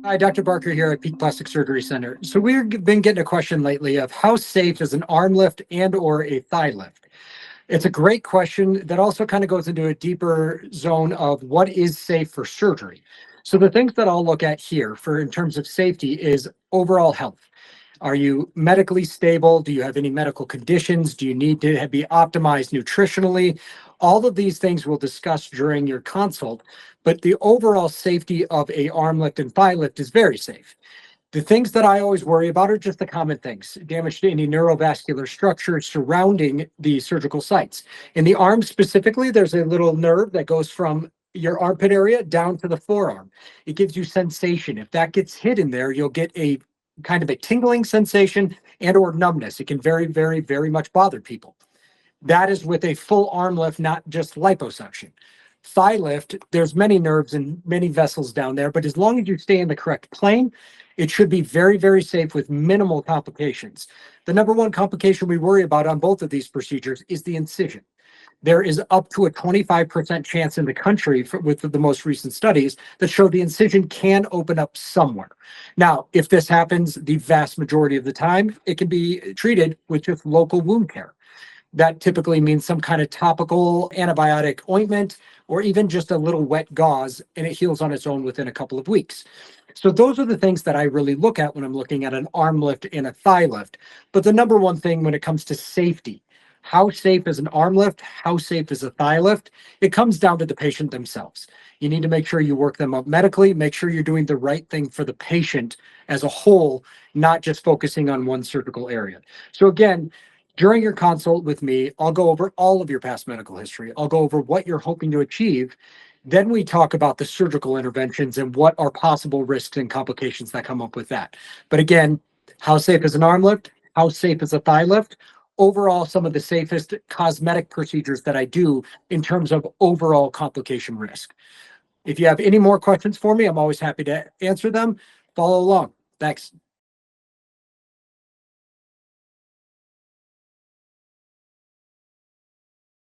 Hi, Dr. Barker here at Peak Plastic Surgery Center. So we've been getting a question lately of how safe is an arm lift and or a thigh lift? It's a great question that also kind of goes into a deeper zone of what is safe for surgery. So the things that I'll look at here for in terms of safety is overall health. Are you medically stable? Do you have any medical conditions? Do you need to be optimized nutritionally? All of these things we'll discuss during your consult, but the overall safety of a arm lift and thigh lift is very safe. The things that I always worry about are just the common things, damage to any neurovascular structures surrounding the surgical sites. In the arm specifically, there's a little nerve that goes from your armpit area down to the forearm. It gives you sensation. If that gets hit in there, you'll get a kind of a tingling sensation and or numbness. It can very much bother people. That is with a full arm lift, not just liposuction. Thigh lift, there's many nerves and many vessels down there, but as long as you stay in the correct plane, it should be very safe with minimal complications. The number one complication we worry about on both of these procedures is the incision. There is up to a 25% chance in the country with the most recent studies that show the incision can open up somewhere. Now, if this happens the vast majority of the time, it can be treated with just local wound care. That typically means some kind of topical antibiotic ointment or even just a little wet gauze, and it heals on its own within a couple of weeks. So those are the things that I really look at when I'm looking at an arm lift and a thigh lift. But the number one thing when it comes to safety, how safe is an arm lift? How safe is a thigh lift? It comes down to the patient themselves. You need to make sure you work them up medically, make sure you're doing the right thing for the patient as a whole, not just focusing on one surgical area. So again, during your consult with me, I'll go over all of your past medical history. I'll go over what you're hoping to achieve. Then we talk about the surgical interventions and what are possible risks and complications that come up with that. But again, how safe is an arm lift? How safe is a thigh lift? Overall, some of the safest cosmetic procedures that I do in terms of overall complication risk. If you have any more questions for me, I'm always happy to answer them. Follow along. Thanks.